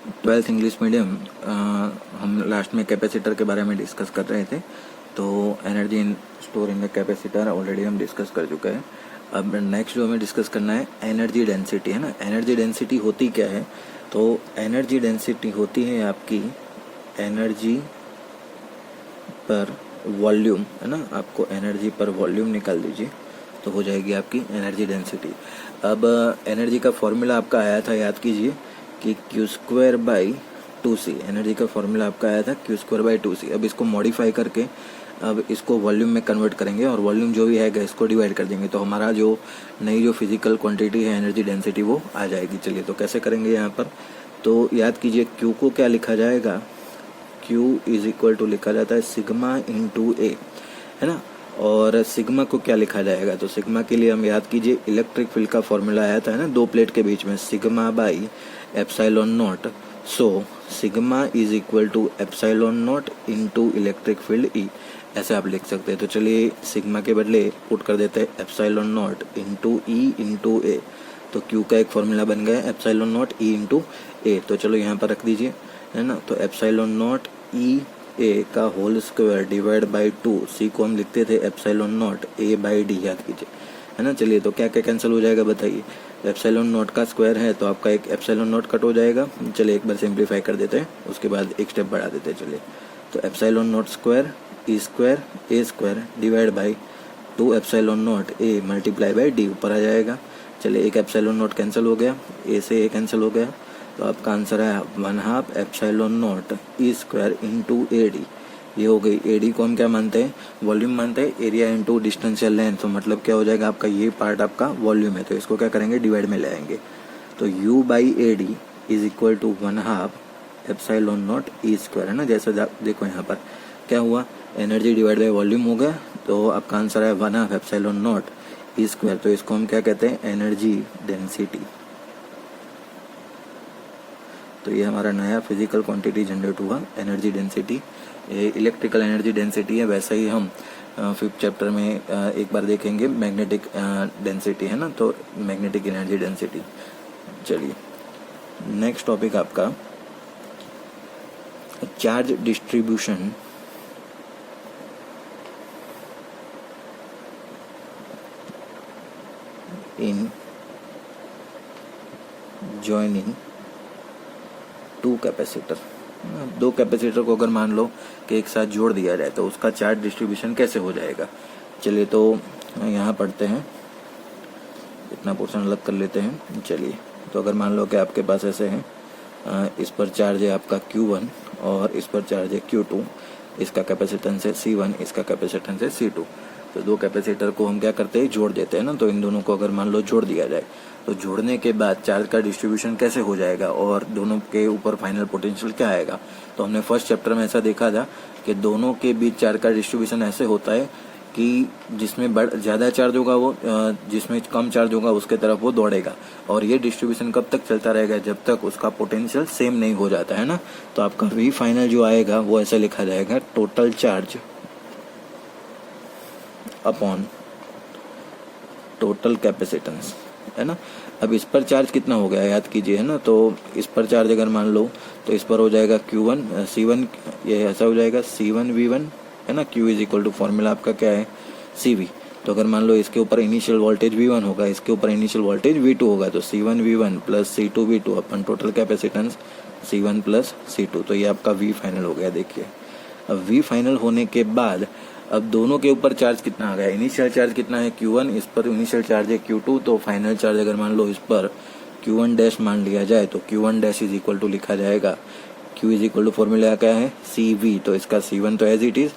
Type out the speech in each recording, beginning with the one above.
Twelfth English medium हम last में capacitor के बारे में डिस्कस कर रहे थे। तो energy store in the capacitor already हम डिस्कस कर चुके हैं। अब नेक्स्ट जो हमें डिस्कस करना है एनर्जी डेंसिटी, है ना। एनर्जी डेंसिटी होती क्या है? तो एनर्जी डेंसिटी होती है आपकी एनर्जी पर वॉल्यूम, है ना। आपको एनर्जी पर वॉल्यूम निकाल दीजिए तो हो जाएगी आपकी एनर्जी डेंसिटी। अब एनर्जी का फॉर्मूला आपका आया था, याद कीजिए कि Q2/2C। एनर्जी का फॉर्मूला आपका आया था Q2/2C। अब इसको मॉडिफाई करके अब इसको वॉल्यूम में कन्वर्ट करेंगे और वॉल्यूम जो भी है इसको डिवाइड कर देंगे तो हमारा जो नई जो फिजिकल क्वांटिटी है एनर्जी डेंसिटी वो आ जाएगी। चलिए तो कैसे करेंगे यहाँ पर, तो याद कीजिए Q को क्या लिखा जाएगा, Q इज इक्वल टू लिखा जाता है सिग्मा इंटू ए, है ना। और सिग्मा को क्या लिखा जाएगा, तो सिग्मा के लिए हम याद कीजिए इलेक्ट्रिक फील्ड का फॉर्मूला आया था, है ना, दो प्लेट के बीच में sigma by epsilon naught. So sigma is equal to epsilon naught into electric field E, ऐसे आप लिख सकते हैं। तो चलिए सिग्मा के बदले पुट कर देते हैं epsilon naught into E into A. तो क्यू का एक फॉर्मूला बन गया epsilon naught E into A. तो चलो यहाँ पर रख दीजिए, है ना। तो एप्सिलॉन नॉट ई ए का होल स्क्वायर डिवाइड बाई 2, सी को हम लिखते थे epsilon not a by D, याद कीजिए, है ना। चलिए तो क्या क्या कैंसिल हो जाएगा बताइए। एप्सिलॉन नॉट का स्क्वायर है तो आपका एक एप्सिलॉन नॉट कट हो जाएगा। चलिए एक बार सिंप्लीफाई कर देते हैं, उसके बाद एक स्टेप बढ़ा देते हैं। चलिए तो epsilon not square E square A square divide by 2 epsilon not A multiply by D ऊपर आ जाएगा। चलिए एक एप्सिलॉन नॉट कैंसिल हो गया, ए से ए कैंसिल हो गया, तो आपका आंसर है 1/2 epsilon naught E square into A D. ये हो गई। ए डी को हम क्या मानते हैं, वॉल्यूम मानते हैं, एरिया इंटू डिस्टेंशियल लेंथ। तो मतलब क्या हो जाएगा आपका, ये पार्ट आपका वॉल्यूम है तो इसको क्या करेंगे, डिवाइड में ले आएंगे। तो U by A D is equal to 1/2 epsilon naught E square, है ना। जैसे देखो यहाँ पर क्या हुआ, एनर्जी डिवाइड बाई वॉल्यूम हो गया, तो आपका आंसर है 1/2 एप्सिलॉन नॉट ई स्क्वायर। तो इसको हम क्या कहते हैं, एनर्जी डेंसिटी। तो ये हमारा नया फिजिकल क्वांटिटी जनरेट हुआ, एनर्जी डेंसिटी। ये इलेक्ट्रिकल एनर्जी डेंसिटी है। वैसे ही हम 5th चैप्टर में एक बार देखेंगे मैग्नेटिक डेंसिटी, है ना। तो मैग्नेटिक एनर्जी डेंसिटी। चलिए नेक्स्ट टॉपिक आपका charge distribution in joining 2 capacitor. दो कैपेसिटर को अगर मान लो कि एक साथ जोड़ दिया जाए तो उसका चार्ज डिस्ट्रीब्यूशन कैसे हो जाएगा। चलिए तो यहाँ पढ़ते हैं, इतना पोर्शन अलग कर लेते हैं। चलिए तो अगर मान लो कि आपके पास ऐसे हैं, इस पर चार्ज है आपका Q1 और इस पर चार्ज है Q2, इसका कैपेसिटेंस है C1, इसका कैपेसिटेंस है C2। तो दो कैपेसिटर को हम क्या करते हैं, जोड़ देते हैं ना। तो इन दोनों को अगर मान लो जोड़ दिया जाए तो जोड़ने के बाद चार्ज का डिस्ट्रीब्यूशन कैसे हो जाएगा और दोनों के ऊपर फाइनल पोटेंशियल क्या आएगा। तो हमने फर्स्ट चैप्टर में ऐसा देखा था कि दोनों के बीच चार्ज का डिस्ट्रीब्यूशन ऐसे होता है कि जिसमें ज़्यादा चार्ज होगा वो जिसमें कम चार्ज होगा उसके तरफ वो दौड़ेगा। और ये डिस्ट्रीब्यूशन कब तक चलता रहेगा, जब तक उसका पोटेंशियल सेम नहीं हो जाता, है ना। तो आपका वी फाइनल जो आएगा वो ऐसे लिखा जाएगा, total charge upon total capacitance, है ना। अब इस पर चार्ज कितना हो गया याद कीजिए, है ना। तो इस पर चार्ज अगर मान लो तो इस पर हो जाएगा Q1 C1, ये ऐसा हो जाएगा C1 V1, है ना। Q is equal to formula आपका क्या है, CV। तो अगर मान लो इसके ऊपर इनिशियल वोल्टेज V1 होगा, इसके ऊपर इनिशियल वोल्टेज V2 होगा, तो C1 V1 plus C2 V2 अपन total capacitance C1 plus C2। तो ये आपका V फाइनल हो गया। देखिए अब V फाइनल होने के बाद अब दोनों के ऊपर चार्ज कितना आ गया, इनिशियल चार्ज कितना है Q1, इस पर इनिशियल चार्ज है Q2, तो फाइनल चार्ज अगर मान लो इस पर Q1 डैश मान लिया जाए तो Q1 dash is equal to लिखा जाएगा, Q is equal to formula क्या है CV। तो इसका C1 तो एज इट इज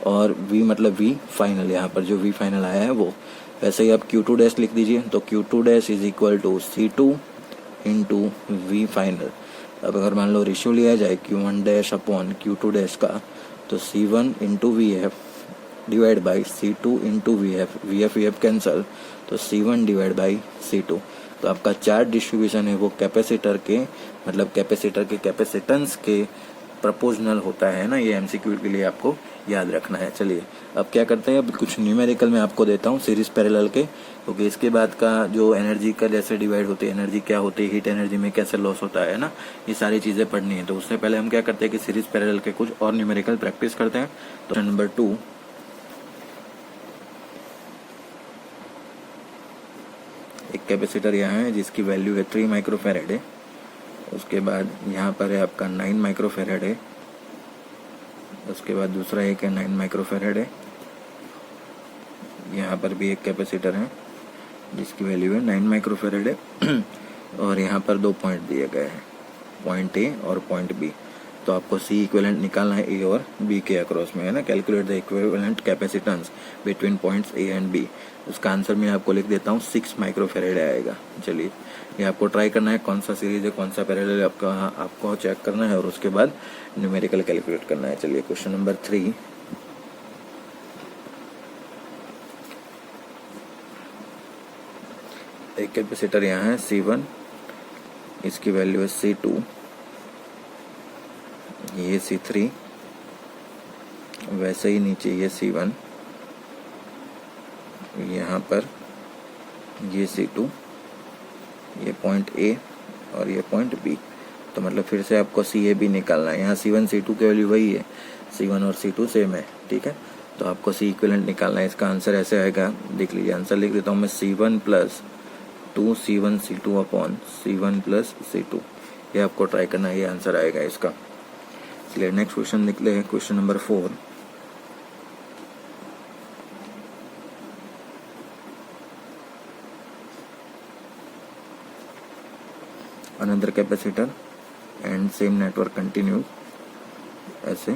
और V मतलब V फाइनल, यहाँ पर जो V फाइनल आया है वो। वैसे ही आप Q2 डैश लिख दीजिए, तो Q2 dash is equal to C2 into V final. अब अगर मान लो रेशियो लिया जाए Q1 dash upon Q2 dash का, तो C1 into VF divide by C2 into VF cancel, तो C1 डिवाइड बाई C2। तो आपका चार्ज डिस्ट्रीब्यूशन है वो कैपेसिटर के मतलब कैपेसिटर के कैपेसिटेंस के प्रोपोर्शनल होता है ना। ये MCQ के लिए आपको याद रखना है। चलिए अब क्या करते हैं, अब कुछ न्यूमेरिकल मैं आपको देता हूँ सीरीज पैरेलल के, क्योंकि इसके बाद का जो एनर्जी का जैसे डिवाइड होती है, एनर्जी क्या होती है, हीट एनर्जी में कैसे लॉस होता है ना, ये सारी चीज़ें पढ़नी है। तो उससे पहले हम क्या करते हैं कि सीरीज पैरेलल के कुछ और न्यूमेरिकल प्रैक्टिस करते हैं। तो नंबर 2, एक कैपेसिटर यहाँ है जिसकी वैल्यू है 3 माइक्रोफेरेड है। उसके बाद यहाँ पर है आपका 9 माइक्रोफेरेड है। उसके बाद दूसरा एक है 9 माइक्रोफेरेड है। यहाँ पर भी एक कैपेसिटर है जिसकी वैल्यू है 9 माइक्रोफेरेड है। और यहाँ पर 2 पॉइंट दिए गए हैं, पॉइंट ए और पॉइंट बी। तो आपको सी इक्विवेलेंट निकालना है ए और बी के अक्रॉस में, है ना। Calculate the equivalent capacitance between points A and B. उसका आंसर मैं आपको लिख देता हूँ 6 माइक्रोफेरेड आएगा। चलिए ये आपको ट्राई करना है, कौन सा सीरीज है, कौन सा पैरेलल आपको चेक करना है और उसके बाद न्यूमेरिकल कैलकुलेट करना है। चलिए क्वेश्चन नंबर 3, एक कैपेसिटर यहाँ है C1, इसकी वैल्यू है C2, ये C3, वैसे ही नीचे ये C1, यहाँ पर ये C2, ये पॉइंट A और ये पॉइंट B। तो मतलब फिर से आपको CAB निकालना है। यहाँ C1 C2 की वैल्यू वही है, C1 और C2 सेम है, ठीक है। तो आपको C इक्विवेलेंट निकालना है। इसका आंसर ऐसे आएगा, देख लीजिए आंसर लिख देता हूँ मैं, C1 + 2C1 C2 upon C1 + C2। ये आपको ट्राई करना है, ये आंसर आएगा इसका। चलिए नेक्स्ट क्वेश्चन निकले हैं, question number 4। Another capacitor and same network continue, ऐसे।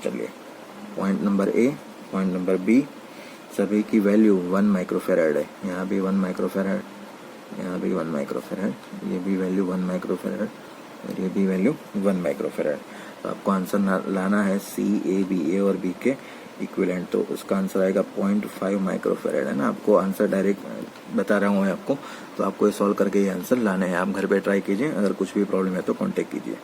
चलिए point number A, point number B, सभी की वैल्यू 1 माइक्रोफेरेड है। यहाँ भी 1 माइक्रोफेरेड, यहाँ भी 1 माइक्रोफेरेड, ये भी वैल्यू 1 माइक्रोफेरेड और ये भी वैल्यू 1 माइक्रोफेरेड। तो आपको आंसर लाना है CAB, ए और बी के इक्विवेलेंट। तो उसका आंसर आएगा 0.5 माइक्रोफेरेड, है ना। आपको आंसर डायरेक्ट बता रहा हूँ मैं आपको, तो आपको ये सॉल्व करके ये आंसर लाना है। आप घर पे ट्राई कीजिए, अगर कुछ भी प्रॉब्लम है तो कांटेक्ट कीजिए।